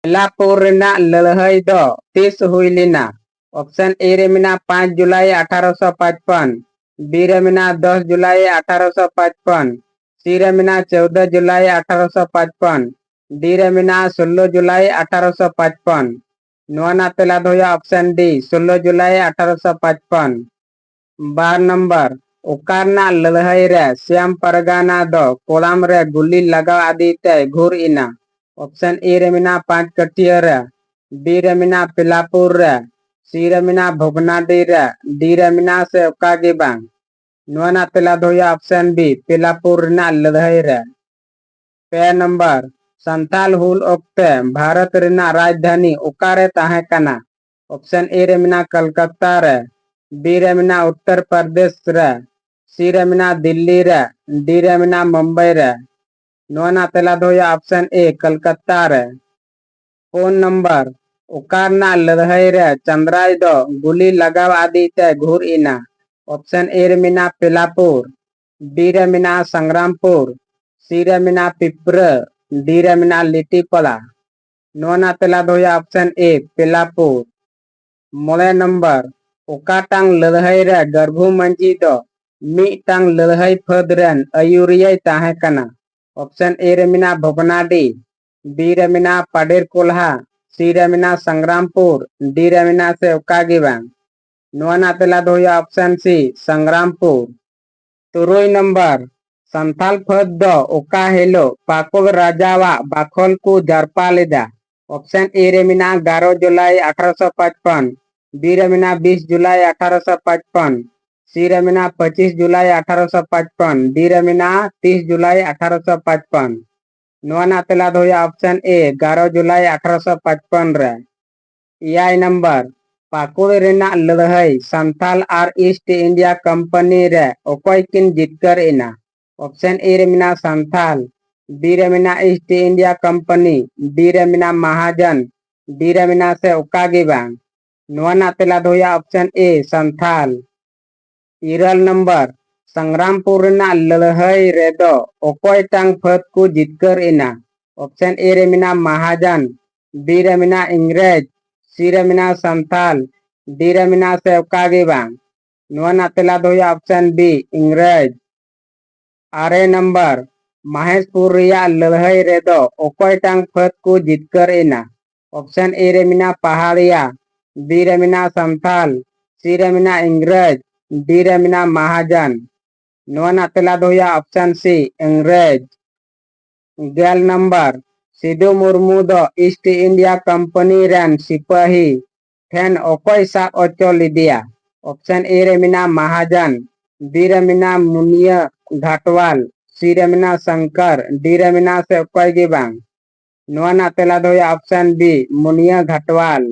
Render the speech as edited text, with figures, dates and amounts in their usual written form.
बेलापुर लड़ाई दो तीस हुई लेना। ऑप्शन ए रे मिना 5 जुलाई 1855, बी रे मिना 10 जुलाई 1855, सी रे मिना 14 जुलाई 1855, डी रे मिना 16 जुलाई 1855। नुआ तेला दो ऑप्शन डी 16 जुलाई 1855। 12 नंबर ओकारना लड़ाई रे श्याम परगाना दो कोड़ाम रे गुली लगाव आदिते घूर इना। ऑप्शन ए रे मिना 5 कटिया रे, बी रे मिना पिलापुर रे, सी रे मिना भोगनाडी रे, डी रे मिना से ओकागे बांग। नुआ तेला दो ऑप्शन बी पिलापुर ना लड़ाई रे। 6 नंबर संथाल हुल ओक्ते भारत रेना राजधानी ओकारे ताहे कना। ऑप्शन ए रे मिना कलकत्ता रे, बी रे मिना उत्तर प्रदेश रे, सी रे मिना दिल्ली रे, डी रे मिना मुंबई रे। नुआ तेला दो ऑप्शन ए कलकत्ता रे। 4 नंबर ओकारना लड़ाई रे चंद्राय दो गुली लगाव आदिते घूर इना। ऑप्शन ए रे मिना पिलापुर, बी रे मिना संग्रामपुर, सी रे मिना पिपर, डी रे मिना लिटीपला। नुआ तेला दो ऑप्शन ए पिलापुर। 9 नंबर ओकाटांग लड़ाई रे गर्भू मंजी दो मिटांग लड़ाई फद रेन अयुरिया ताहे कना। ऑप्शन ए रे मिना भोगनाडी, बी रे मिना पाडेर कोल्हा, सी रे मिना संग्रामपुर, डी रे मिना से ओकागे बांग। नुआ तेला दो option C Sangrampur. 3 number Santhal फद दो ओका हेलो पाकोग राजावा बाखोल को जरपा लेदा। ऑप्शन ए रे मिना 11 जुलाई 1855, बी रे मिना 20 जुलाई 1855, सी रे मिना 25 जुलाई 1855, डी रे मिना 30 जुलाई 1855। नुआ तेला दो ऑप्शन ए 11 जुलाई 1855 रे। 6 नंबर पाकुड़ रेना लड़ाई संथाल आर ईस्ट इंडिया कंपनी रे ओकोय किन जितकर इना। ऑप्शन ए रे मिना संथाल, बी रे मिना ईस्ट इंडिया कंपनी, डी रे मिना महाजन, डी रे मिना से ओकागे बांग। नुआ तेला दो option A Santhal. 13 number Sangrampur ना लड़ाई रे दो ओकोय टांग फद को जितकर इना। ऑप्शन ए रे मिना महाजन, बी रे मिना इंग्रेज, सी रे मिना संथाल, डी रे मिना से ओकागे बांग। नुआ तेला दो ऑप्शन बी इंग्रेज। 8 नंबर महेशपुर रिया लड़ाई रे दो ओकोय टांग फद को जितकर इना। ऑप्शन ए रे मिना पहाड़िया, बी रे मिना संथाल, सी रे मिना इंग्रेज, डी रे मिना महाजन। नुआ तेला दो ऑप्शन सी इंग्रेज। 11 नंबर सिद्धू मुर्मू दो ईस्ट इंडिया कंपनी रेन सिपाही ठेन ओकोय सा ओचो लिदिया। ऑप्शन ए रे मिना महाजन, बी रे मिना मुनिया घाटवाल, सी रे मिना शंकर, डी रे मिना से ओकोय गे बांग। नुआ तेला दो ऑप्शन बी मुनिया घाटवाल।